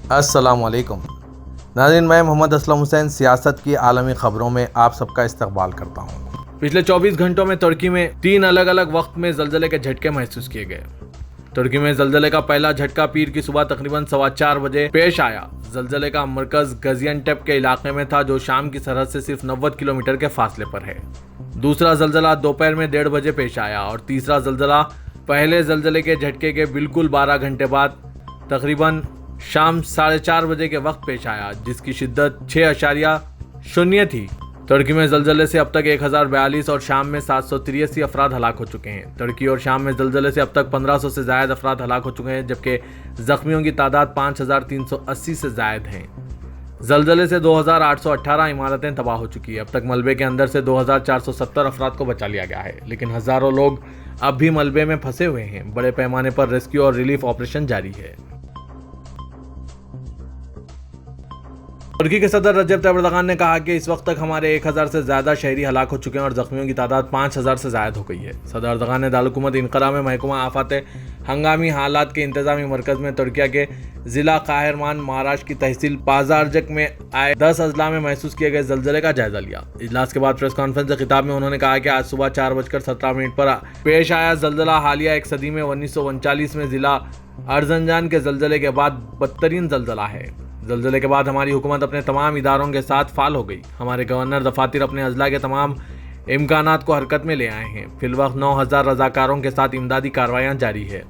अस्सलाम वालेकुम नाज़रीन, मैं मोहम्मद असलम हुसैन सियासत की आलमी खबरों में आप सबका इस्तकबाल करता हूँ। पिछले 24 घंटों में तुर्की में 3 अलग अलग वक्त में जल्जले के झटके महसूस किए गए। तुर्की में जल्जले का पहला झटका पीर की सुबह तकरीबन 4:15 बजे पेश आया। जल्जले का मरकज गाजियान्टेप के इलाके में था, जो शाम की सरहद से सिर्फ 90 किलोमीटर के फासले पर है। दूसरा जल्जला दोपहर में 1:30 बजे पेश आया और तीसरा जल्जला पहले जल्जले के झटके के बिल्कुल 12 घंटे बाद तकरीबन शाम 4:30 बजे के वक्त पेश आया, जिसकी शिद्दत 6.0 थी। तुर्की में जल्जले से अब तक 1042 और शाम में 783 अफराद हलाक हो चुके हैं। तुर्की और शाम में जल्जले से अब तक 1500 से ज्यादा अफराद हलाक हो चुके हैं, जबकि जख्मियों की तादाद 5380 से ज्यादा हैं। जल्जले से 2818 इमारतें तबाह हो चुकी है। अब तक मलबे के अंदर से 2470 अफराद को बचा लिया गया है, लेकिन हजारों लोग अब भी मलबे में फंसे हुए हैं। बड़े पैमाने पर रेस्क्यू और रिलीफ ऑपरेशन जारी है। तुर्की के सदर रजब तैयब एर्दोगान ने कहा कि इस वक्त तक हमारे 1000 से ज्यादा शहरी हलाक हो चुके हैं और जख्मियों की तादाद 5000 से ज्यादा हो गई है। सदर एर्दोगान ने दारुल-हुकूमत इनकरा में महकमा आफात हंगामी हालात के इंतजामी मरकज में तुर्की के जिला काहिरमान महाराष्ट्र की तहसील पाजारजक में आए 10 अजला में महसूस किए गए जल्जले का जायजा लिया। इजलास के बाद प्रेस कॉन्फ्रेंस के खिताब में उन्होंने कहा कि आज सुबह 4:17 पर पेश आया जल्जला हालिया एक सदी में 1939 में जिला अर्जनजान के जल्जले के बाद बदतरीन जल्जला है। जल्जले के बाद हमारी हुकूमत अपने तमाम इदारों के साथ फाल हो गई। हमारे गवर्नर दफातर अपने अजला के तमाम इम्कानात को हरकत में ले आए हैं। फिलवक्त 9000 रजाकारों के साथ इमदादी कार्रवाइयाँ जारी है।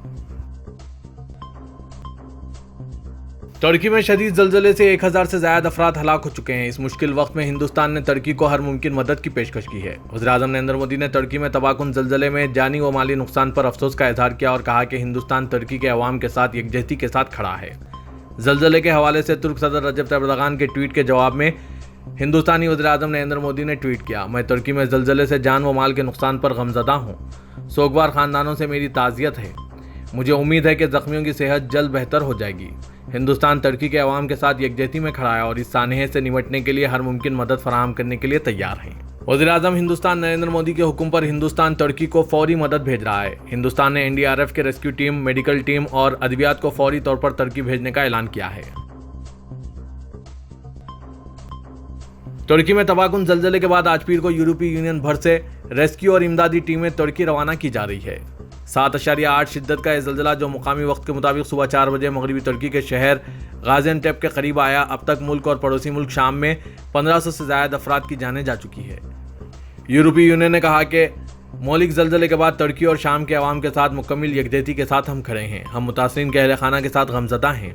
तुर्की में शदीद जल्जले से 1000 से ज्यादा अफराद हलाक हो चुके हैं। इस मुश्किल वक्त में हिंदुस्तान ने तुर्की को हर मुमकिन मदद की पेशकश की है। वज़ीर-ए-आज़म नरेंद्र मोदी ने तुर्की में तबाहकुन जल्जले में जानी व माली नुकसान पर अफसोस का इजहार किया और कहा कि हिंदुस्तान तुर्की के अवाम के साथ यकजहती के साथ खड़ा है। जल्जले के हवाले से तुर्क सदर रजब तैयब एर्दोगान के ट्वीट के जवाब में हिंदुस्तानी वज़ीर-ए-आज़म नरेंद्र मोदी ने ट्वीट किया, मैं तुर्की में जल्जले से जान व माल के नुकसान पर गमज़दा हूँ। सोगवार ख़ानदानों से मेरी ताज़ियत है। मुझे उम्मीद है कि ज़ख्मियों की सेहत जल्द बेहतर हो जाएगी। हिंदुस्तान तुर्की के अवाम के साथ यकजहती में खड़ा है और इस सानहे से निपटने के लिए हर मुमकिन मदद फराहम करने के लिए तैयार हैं। वज़ीर-ए-आज़म हिंदुस्तान नरेंद्र मोदी के हुक्म पर हिंदुस्तान तुर्की को फौरी मदद भेज रहा है। हिंदुस्तान ने NDRF के रेस्क्यू टीम, मेडिकल टीम और अद्वियात को फौरी तौर पर तुर्की भेजने का ऐलान किया है। तुर्की में तबाहकुन जल्जले के बाद आज पीर को यूरोपीय यूनियन भर से रेस्क्यू और इमदादी टीमें तुर्की रवाना की जा रही है। 7.8 शिद्दत का यह जल्जला, जो मुकामी वक्त के मुताबिक सुबह 4 बजे मगरबी तुर्की के शहर गाजियान्टेप के करीब आया, अब तक मुल्क और पड़ोसी मुल्क शाम में 1500 से ज्यादा अफराद की जानें जा चुकी है। यूरोपीय यूनियन ने कहा कि मौलिक जल्जले के बाद तुर्की और शाम के अवाम के साथ मुकम्मल यकजहती के साथ हम खड़े हैं। हम मुतासरीन के अहले खाना के साथ गमज़दा हैं।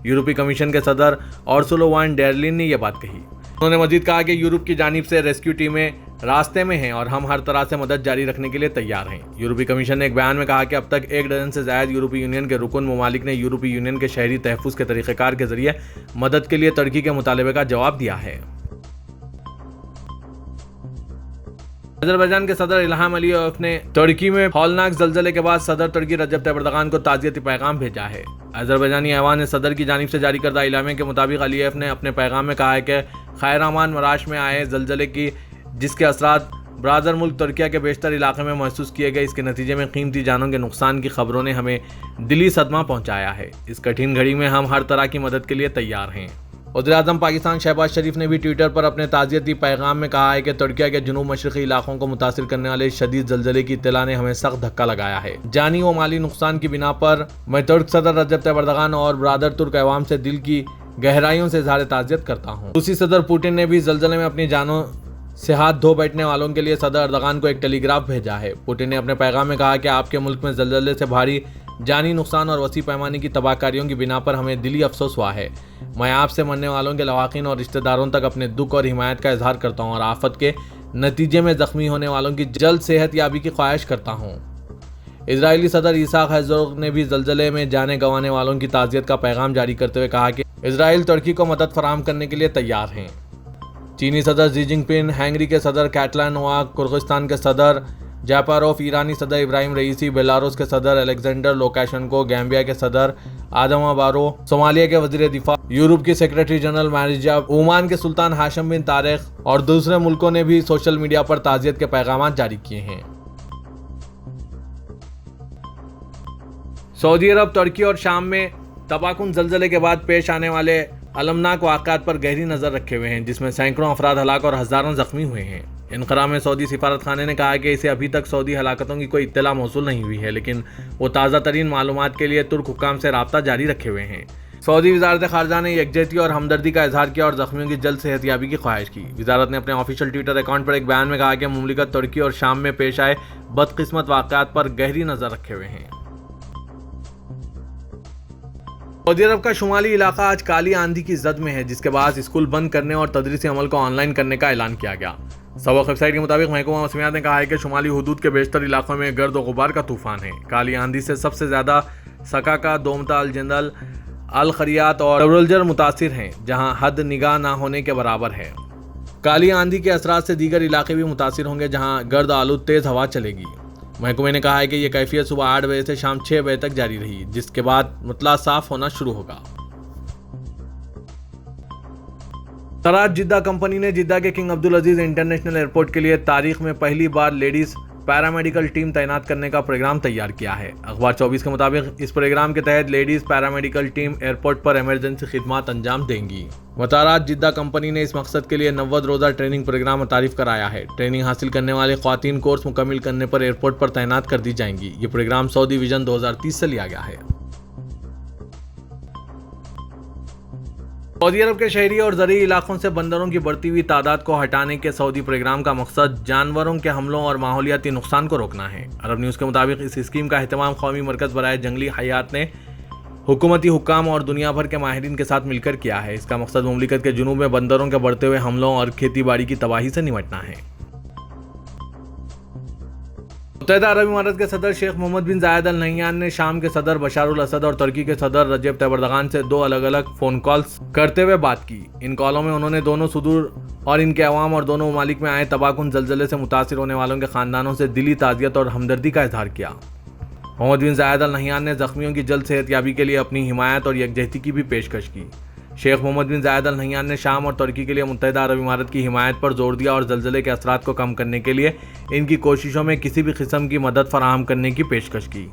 यूरोपीय कमीशन के सदर उर्सुला वॉन डेर लेयन ने यह बात कही। उन्होंने मजीद कहा कि यूरोप की जानिब से रेस्क्यू टीमें रास्ते में हैं और हम हर तरह से मदद जारी रखने के लिए तैयार हैं। यूरोपीय कमीशन ने एक बयान में कहा कि अब तक 1 डजन से ज्यादा यूरोपीय यूनियन के रुकन ममालिक ने यूरोपीय यूनियन के शहरी तहफ़्फ़ुज़ के तरीक़ेकार के जरिए मदद के लिए तुर्की के मुतालबे का जवाब दिया है। अज़रबैजान के सदर इल्हाम अलीयेव ने तुर्की में हौलनाक जल्जले के बाद सदर तुर्की रजब तैयब एर्दोगान को ताज़ियती पैगाम भेजा है। अज़रबैजानी ऐवान ने सदर की जानिब से जारी करदा इलामे के मुताबिक अलीयेव ने अपने पैगाम में कहा है कि खैरामान मराश में आए जल्जले की जिसके असरात ब्रादर मुल्क तुर्किया के बेशतर इलाके में महसूस किए गए, इसके नतीजे में कीमती जानों के नुकसान की खबरों ने हमें दिली सदमा पहुँचाया है। इस कठिन घड़ी में हम हर तरह की मदद के लिए तैयार हैं। वज़ीर-ए-आज़म पाकिस्तान शहबाज शरीफ ने भी ट्विटर पर अपने ताज़ियती पैगाम में कहा है कि तुर्किया के जुनूब मशरक़ी इलाकों को मुतासिर करने वाले शदीद जल्जले की इत्तला ने हमें सख्त धक्का लगाया है। जानी व माली नुकसान की बिना पर मैं तुर्क सदर रजब तैयब एर्दोगान और ब्रादर तुर्क अवाम से दिल की गहराइयों से इज़हार ताज़ियत करता हूँ। रूसी सदर पुतिन ने भी जल्जले में अपनी जानों से हाथ धो बैठने वालों के लिए सदर एर्दोगान को एक टेलीग्राफ भेजा है। पुतिन ने अपने पैगाम में कहा कि आपके मुल्क में जल्जले से भारी जानी नुकसान और वसी पैमाने की तबाहकारियों की बिना पर हमें दिली अफसोस हुआ है। मैं आपसे मरने वालों के लवाकिन और रिश्तेदारों तक अपने दुख और हिमायत का इजहार करता हूँ और आफत के नतीजे में जख्मी होने वालों की जल्द सेहत याबी की ख्वाहिश करता हूँ। इजरायली सदर ईसाक हेर्ज़ोग ने भी जल्जले में जाने गंवाने वालों की ताज़ियत का पैगाम जारी करते हुए कहा कि इजराइल तुर्की को मदद फराहम करने के लिए तैयार हैं। चीनी सदर शी जिनपिंग, हंगरी के सदर कैटलान नोवाक, कुर्गिस्तान के सदर जापारोफ, ईरानी सदर इब्राहिम रईसी, बेलारूस के सदर अलेक्जेंडर लुकाशेंको, गैम्बिया के सदर आदमा बारो, सोमालिया के वजीर दिफा, यूरोप की सेक्रेटरी जनरल मैरिजा, ओमान के सुल्तान हाशिम बिन तारिक और दूसरे मुल्कों ने भी सोशल मीडिया पर ताज़ियत के पैगाम जारी किए हैं। सऊदी अरब, तुर्की और शाम में तबाकुन जल्जले के बाद पेश आने वाले अलमनाक वाक़यात पर गहरी नज़र रखे हुए हैं, जिसमें सैकड़ों अफराद हलाक और हज़ारों जख्मी हुए हैं। इनक़रा में सऊदी सिफारत खाने ने कहा है कि इसे अभी तक सऊदी हलाकतों की कोई इत्तला मौसूल नहीं हुई है, लेकिन वो ताज़ा तरीन मालूमात के लिए तुर्क हुक्काम से राब्ता जारी रखे हुए हैं। सऊदी वजारत ख़ारजा ने यकजहती और हमदर्दी का इजहार किया और ज़ख्मियों की जल्द सेहतयाबी की ख्वाहिश की। वजारत ने अपने ऑफिशियल ट्विटर अकाउंट पर एक बयान में कहा कि मुमलिकत तुर्की और शाम में पेश आए बदकिस्मत वाक़यात पर गहरी नज़र रखे हुए हैं। सऊदी अरब का शुमाली इलाका आज काली आंधी की जद में है, जिसके बाद स्कूल बंद करने और तदरीसी अमल को ऑनलाइन करने का ऐलान किया गया। सबक वेबसाइट के मुताबिक महकमा मौसमियात ने कहा है कि शुमाली हुदूद के बेशतर इलाकों में गर्द और गुबार का तूफान है। काली आंधी से सबसे ज़्यादा सकाका, दोमता, अल जंदल, अल खरियात और डबरुलजर मुतासिर हैं, जहां हद निगाह ना होने के बराबर है। काली आंधी के असरात से दीगर इलाके भी मुतासिर होंगे, जहां गर्द आलूद तेज़ हवा चलेगी। महकमे ने कहा है कि यह कैफियत सुबह 8 बजे से शाम 6 बजे तक जारी रही, जिसके बाद मतला साफ होना शुरू होगा। तराज जिद्दा कंपनी ने जिद्दा के किंग अब्दुल अजीज इंटरनेशनल एयरपोर्ट के लिए तारीख में पहली बार लेडीज पैरामेडिकल टीम तैनात करने का प्रोग्राम तैयार किया है। अखबार 24 के मुताबिक इस प्रोग्राम के तहत लेडीज पैरामेडिकल टीम एयरपोर्ट पर इमरजेंसी खिदमात अंजाम देंगी। वतारात जिद्दा कंपनी ने इस मकसद के लिए 90 रोज़ा ट्रेनिंग प्रोग्राम तारीफ कराया है। ट्रेनिंग हासिल करने वाले ख्वातीन कोर्स मुकम्मिल करने पर एयरपोर्ट पर तैनात कर दी जाएंगी। ये प्रोग्राम सऊदी विजन 2030 से लिया गया है। सऊदी अरब के शहरी और ज़रूरी इलाकों से बंदरों की बढ़ती हुई तादाद को हटाने के सऊदी प्रोग्राम का मकसद जानवरों के हमलों और माहौलियाती नुकसान को रोकना है। अरब न्यूज़ के मुताबिक इस स्कीम का एहतमाम कौमी मरकज़ बराए जंगली हयात ने हुकूमती हुक्काम और दुनिया भर के माहिरीन के साथ मिलकर किया है। इसका मकसद मुमलिकत के जुनूब में बंदरों के बढ़ते हुए हमलों और खेती बाड़ी की तबाही से निपटना है। मुत्तहिदा अरब इमारात के सदर शेख मोहम्मद बिन जायद अल नहयान ने शाम के सदर बशारुल असद और तुर्की के सदर रजब तैयब एर्दोगान से 2 अलग अलग फ़ोन कॉल्स करते हुए बात की। इन कॉलों में उन्होंने दोनों सुदूर और इनके अवाम और दोनों ममालिक में आए तबाकुन जल्जले से मुतासिर होने वालों के ख़ानदानों से दिली ताज़ियत और हमदर्दी का इजहार किया। मोहम्मद बिन जायद अल नहयान ने ज़ख्मियों की जल्द सेहतयाबी के लिए अपनी हिमायत और यकजहती की भी पेशकश की। शेख मोहम्मद बिन जायद अल नहयान ने शाम और तुर्की के लिए मुत्तहिदा अरब इमारात की हिमायत पर जोर दिया और जल्जले के असरात को कम करने के लिए इनकी कोशिशों में किसी भी किस्म की मदद फराहम करने की पेशकश की।